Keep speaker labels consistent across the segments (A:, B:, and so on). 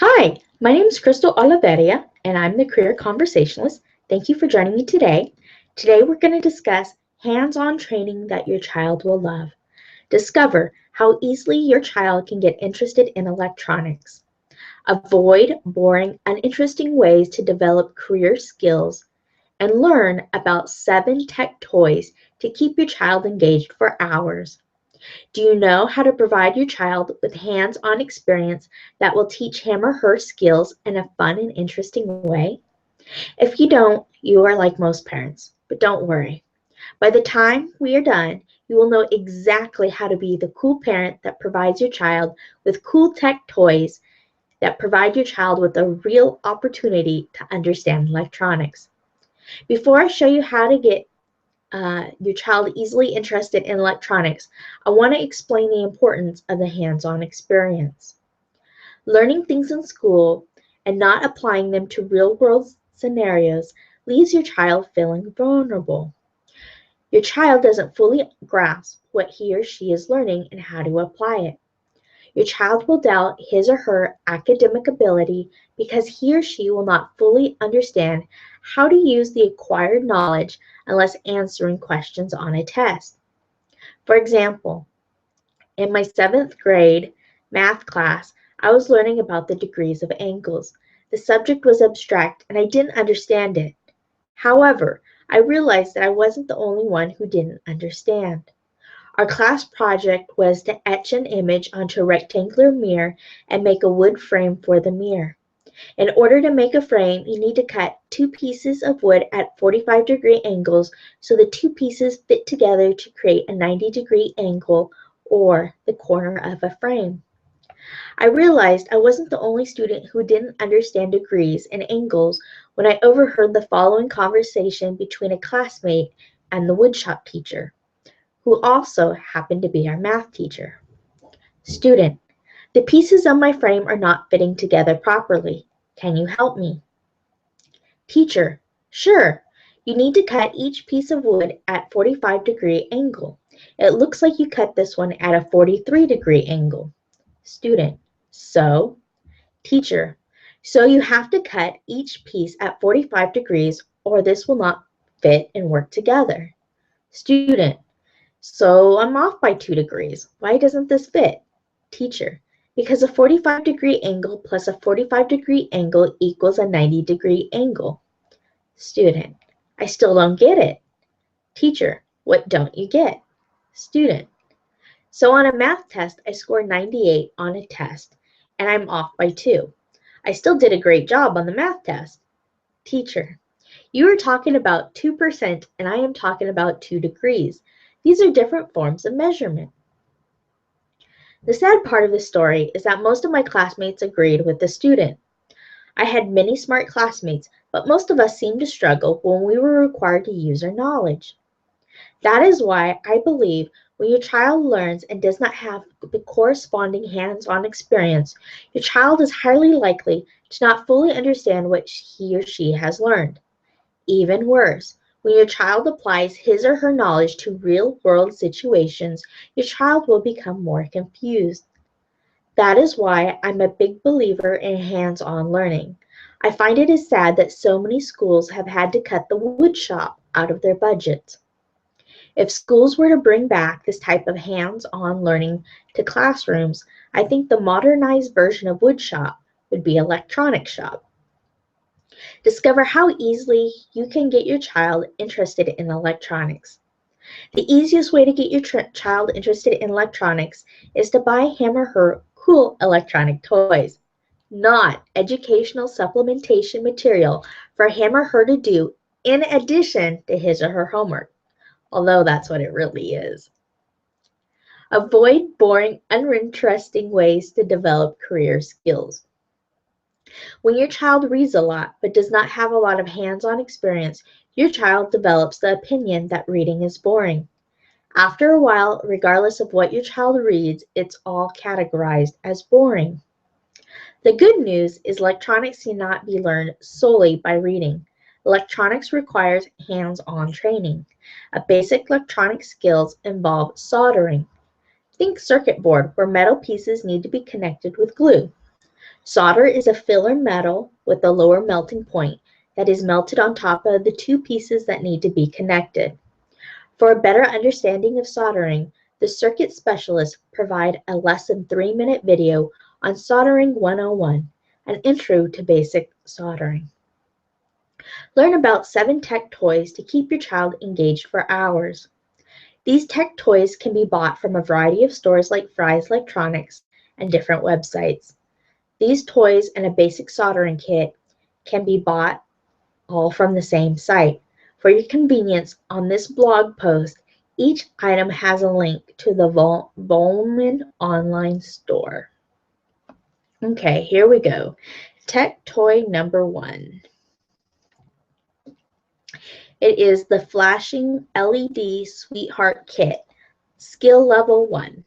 A: Hi, my name is Crystal Oliveria, and I'm the Career Conversationalist. Thank you for joining me today. Today, we're going to discuss hands-on training that your child will love. Discover how easily your child can get interested in electronics. Avoid boring, uninteresting ways to develop career skills, and learn about 7 tech toys to keep your child engaged for hours. Do you know how to provide your child with hands-on experience that will teach him or her skills in a fun and interesting way? If you don't, you are like most parents, but don't worry. By the time we are done, you will know exactly how to be the cool parent that provides your child with cool tech toys that provide your child with a real opportunity to understand electronics. Before I show you how to get your child easily interested in electronics, I want to explain the importance of the hands-on experience. Learning things in school and not applying them to real-world scenarios leaves your child feeling vulnerable. Your child doesn't fully grasp what he or she is learning and how to apply it. Your child will doubt his or her academic ability because he or she will not fully understand how to use the acquired knowledge unless answering questions on a test. For example, in my 7th grade math class, I was learning about the degrees of angles. The subject was abstract and I didn't understand it. However, I realized that I wasn't the only one who didn't understand. Our class project was to etch an image onto a rectangular mirror and make a wood frame for the mirror. In order to make a frame, you need to cut 2 pieces of wood at 45-degree angles so the 2 pieces fit together to create a 90-degree angle or the corner of a frame. I realized I wasn't the only student who didn't understand degrees and angles when I overheard the following conversation between a classmate and the woodshop teacher, who also happened to be our math teacher. Student: the pieces of my frame are not fitting together properly. Can you help me? Teacher: sure. You need to cut each piece of wood at 45-degree angle. It looks like you cut this one at a 43-degree angle. Student: so? Teacher: so you have to cut each piece at 45 degrees or this will not fit and work together. Student: so I'm off by 2 degrees. Why doesn't this fit? Teacher: because a 45-degree angle plus a 45-degree angle equals a 90-degree angle. Student: I still don't get it. Teacher: what don't you get? Student: so on a math test, I scored 98 on a test, and I'm off by 2. I still did a great job on the math test. Teacher: you are talking about 2% and I am talking about 2 degrees. These are different forms of measurement. The sad part of the story is that most of my classmates agreed with the student. I had many smart classmates, but most of us seemed to struggle when we were required to use our knowledge. That is why I believe when your child learns and does not have the corresponding hands-on experience, your child is highly likely to not fully understand what he or she has learned. Even worse, when your child applies his or her knowledge to real-world situations, your child will become more confused. That is why I'm a big believer in hands-on learning. I find it is sad that so many schools have had to cut the wood shop out of their budgets. If schools were to bring back this type of hands-on learning to classrooms, I think the modernized version of woodshop would be electronic shop. Discover how easily you can get your child interested in electronics. The easiest way to get your child interested in electronics is to buy him or her cool electronic toys, not educational supplementation material for him or her to do in addition to his or her homework, although that's what it really is. Avoid boring, uninteresting ways to develop career skills. When your child reads a lot but does not have a lot of hands-on experience, your child develops the opinion that reading is boring. After a while, regardless of what your child reads, it's all categorized as boring. The good news is electronics cannot be learned solely by reading. Electronics requires hands-on training. A basic electronic skills involve soldering. Think circuit board where metal pieces need to be connected with glue. Solder is a filler metal with a lower melting point that is melted on top of the two pieces that need to be connected. For a better understanding of soldering, the circuit specialists provide a less than 3-minute video on Soldering 101, an intro to basic soldering. Learn about 7 tech toys to keep your child engaged for hours. These tech toys can be bought from a variety of stores like Fry's Electronics and different websites. These toys and a basic soldering kit can be bought all from the same site. For your convenience, on this blog post, each item has a link to the Volman online store. Okay, here we go. Tech toy number 1. It is the flashing LED Sweetheart Kit, skill level 1.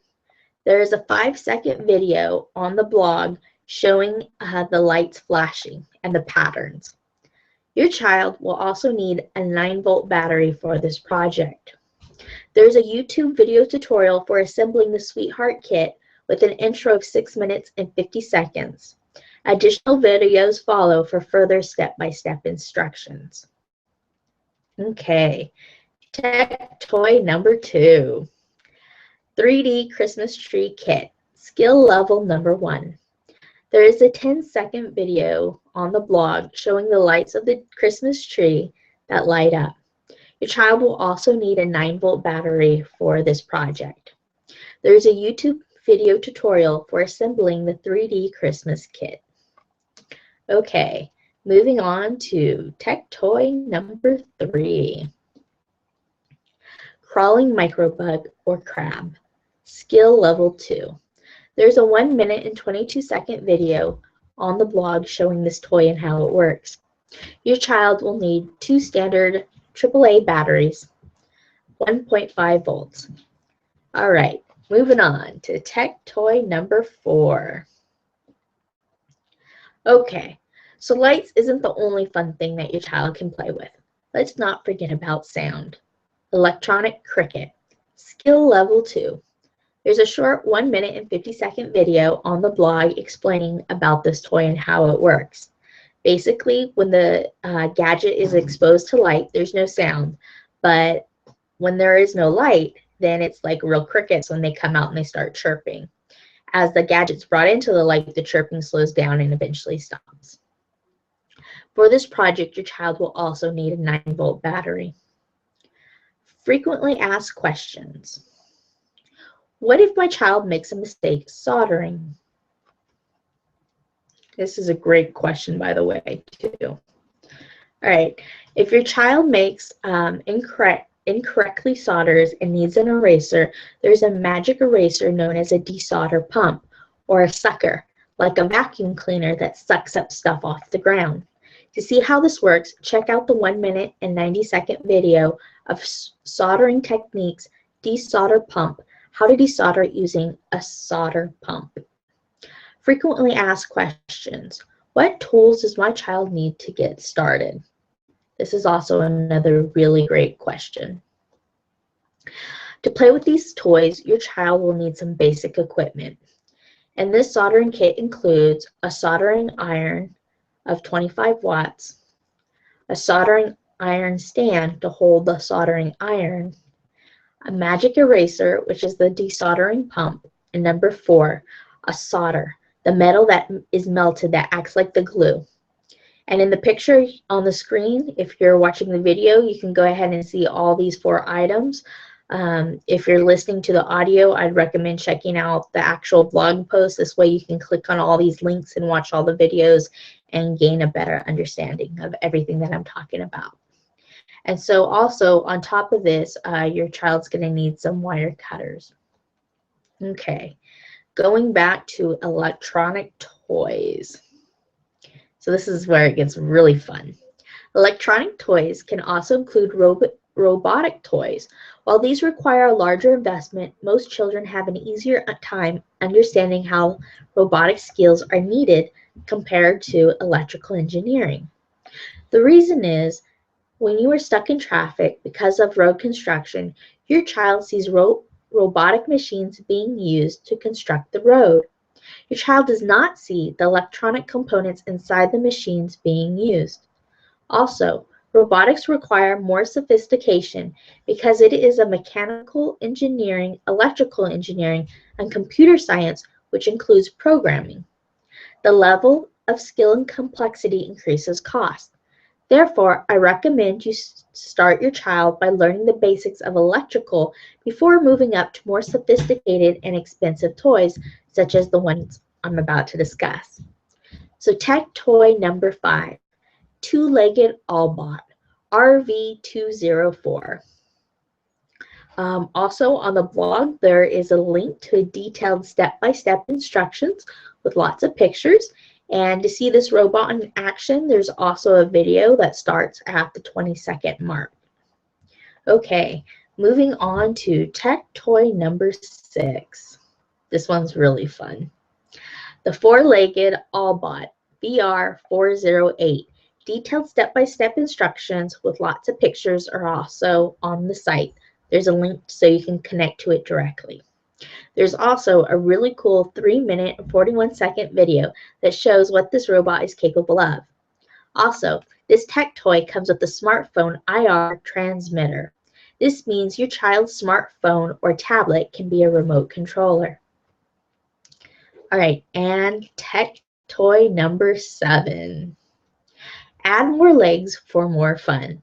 A: There is a 5-second video on the blog showing the lights flashing and the patterns. Your child will also need a 9-volt battery for this project. There's a YouTube video tutorial for assembling the Sweetheart Kit with an intro of 6 minutes and 50 seconds. Additional videos follow for further step-by-step instructions. Okay, tech toy number 2. 3D Christmas Tree Kit, skill level number 1. There is a 10-second video on the blog showing the lights of the Christmas tree that light up. Your child will also need a 9-volt battery for this project. There is a YouTube video tutorial for assembling the 3D Christmas kit. Okay, moving on to tech toy number 3. Crawling microbug or crab, skill level 2. There's a 1-minute and 22-second video on the blog showing this toy and how it works. Your child will need 2 standard AAA batteries, 1.5 volts. All right, moving on to tech toy number 4. Okay, so lights isn't the only fun thing that your child can play with. Let's not forget about sound. Electronic cricket, skill level 2. There's a short 1-minute and 50-second video on the blog explaining about this toy and how it works. Basically, when the gadget is exposed to light, there's no sound. But when there is no light, then it's like real crickets when they come out and they start chirping. As the gadget's brought into the light, the chirping slows down and eventually stops. For this project, your child will also need a 9-volt battery. Frequently asked questions. What if my child makes a mistake soldering? This is a great question, by the way, too. All right, if your child makes incorrectly solders and needs an eraser, there's a magic eraser known as a desolder pump or a sucker, like a vacuum cleaner that sucks up stuff off the ground. To see how this works, check out the 1-minute and 90-second video of soldering techniques, desolder pump, how to desolder using a solder pump. Frequently asked questions. What tools does my child need to get started? This is also another really great question. To play with these toys, your child will need some basic equipment. And this soldering kit includes a soldering iron of 25 watts, a soldering iron stand to hold the soldering iron, a magic eraser, which is the desoldering pump, and number 4, a solder, the metal that is melted that acts like the glue. And in the picture on the screen, if you're watching the video, you can go ahead and see all these 4 items. If you're listening to the audio, I'd recommend checking out the actual blog post. This way you can click on all these links and watch all the videos and gain a better understanding of everything that I'm talking about. And so also on top of this, your child's going to need some wire cutters. Okay, going back to electronic toys. So this is where it gets really fun. Electronic toys can also include robotic toys. While these require a larger investment, most children have an easier time understanding how robotic skills are needed compared to electrical engineering. The reason is, when you are stuck in traffic because of road construction, your child sees robotic machines being used to construct the road. Your child does not see the electronic components inside the machines being used. Also, robotics require more sophistication because it is a mechanical engineering, electrical engineering, and computer science, which includes programming. The level of skill and complexity increases cost. Therefore, I recommend you start your child by learning the basics of electrical before moving up to more sophisticated and expensive toys, such as the ones I'm about to discuss. So tech toy number 5, two-legged Allbot, RV204. Also on the blog, there is a link to detailed step-by-step instructions with lots of pictures. And to see this robot in action, there's also a video that starts at the 20-second mark. Okay, moving on to tech toy number 6. This one's really fun. The four-legged Allbot, VR408. Detailed step-by-step instructions with lots of pictures are also on the site. There's a link so you can connect to it directly. There's also a really cool 3-minute and 41-second video that shows what this robot is capable of. Also, this tech toy comes with a smartphone IR transmitter. This means your child's smartphone or tablet can be a remote controller. All right, and tech toy number 7. Add more legs for more fun.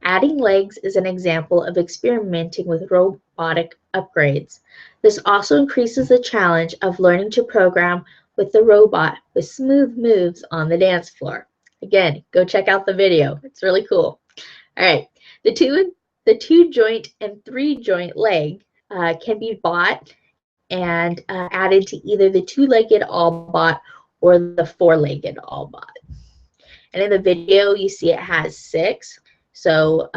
A: Adding legs is an example of experimenting with robotic upgrades. This also increases the challenge of learning to program with the robot with smooth moves on the dance floor. Again, go check out the video. It's really cool. All right, the two joint and 3-joint leg can be bought and added to either the two-legged Allbot or the four-legged Allbot. And in the video, you see it has 6. So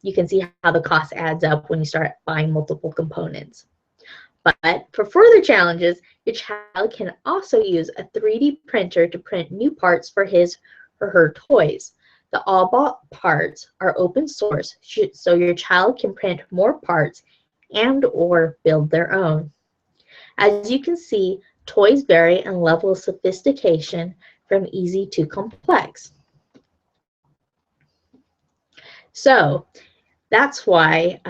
A: you can see how the cost adds up when you start buying multiple components. But for further challenges, your child can also use a 3D printer to print new parts for his or her toys. The Allbot parts are open source, so your child can print more parts and or build their own. As you can see, toys vary in level of sophistication from easy to complex. So that's why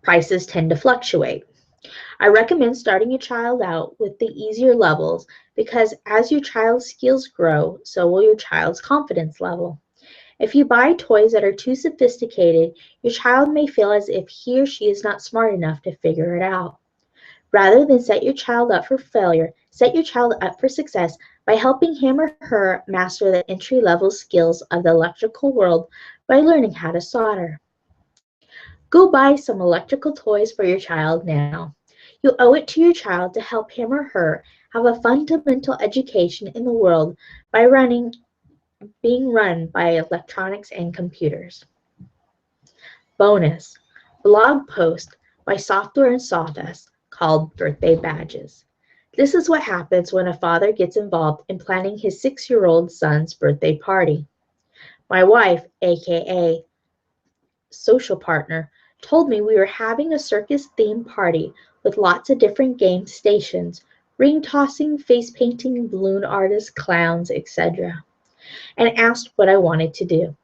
A: prices tend to fluctuate. I recommend starting your child out with the easier levels because as your child's skills grow, so will your child's confidence level. If you buy toys that are too sophisticated, your child may feel as if he or she is not smart enough to figure it out. Rather than set your child up for failure, set your child up for success by helping him or her master the entry-level skills of the electrical world by learning how to solder. Go buy some electrical toys for your child now. You owe it to your child to help him or her have a fundamental education in the world by being run by electronics and computers. Bonus, blog post by Software and Sawdust called Birthday Badges. This is what happens when a father gets involved in planning his 6-year-old son's birthday party. My wife, aka social partner, told me we were having a circus-themed party with lots of different game stations, ring tossing, face painting, balloon artists, clowns, etc., and asked what I wanted to do.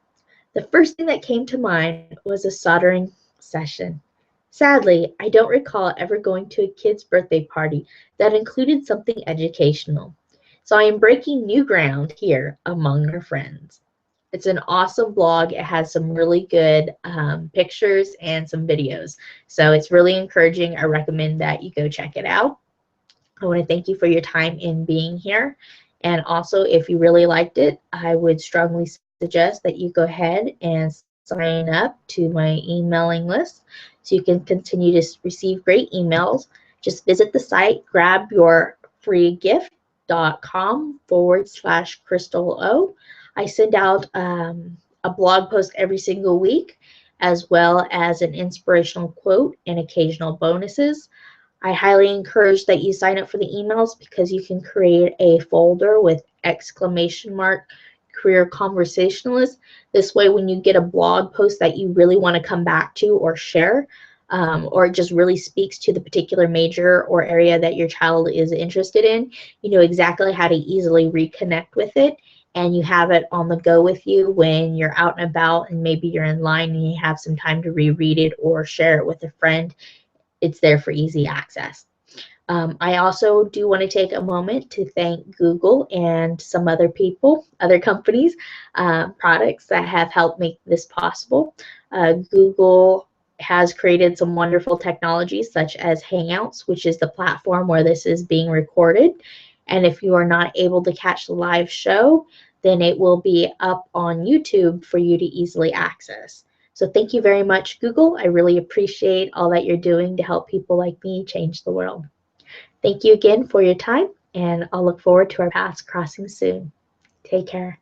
A: The first thing that came to mind was a soldering session. Sadly, I don't recall ever going to a kid's birthday party that included something educational, so I am breaking new ground here among our friends. It's an awesome blog. It has some really good pictures and some videos, so it's really encouraging. I recommend that you go check it out. I want to thank you for your time in being here, and also if you really liked it, I would strongly suggest that you go ahead and sign up to my emailing list so you can continue to receive great emails. Just visit the site, grab your free gift.com/crystalo. I send out a blog post every single week, as well as an inspirational quote and occasional bonuses. I highly encourage that you sign up for the emails because you can create a folder with !career conversationalist. This way, when you get a blog post that you really want to come back to or share, or it just really speaks to the particular major or area that your child is interested in, you know exactly how to easily reconnect with it, and you have it on the go with you when you're out and about and maybe you're in line and you have some time to reread it or share it with a friend. It's there for easy access. I also do want to take a moment to thank Google and some other people, other companies, products that have helped make this possible. Google has created some wonderful technologies such as Hangouts, which is the platform where this is being recorded. And if you are not able to catch the live show, then it will be up on YouTube for you to easily access. So thank you very much, Google. I really appreciate all that you're doing to help people like me change the world. Thank you again for your time, and I'll look forward to our paths crossing soon. Take care.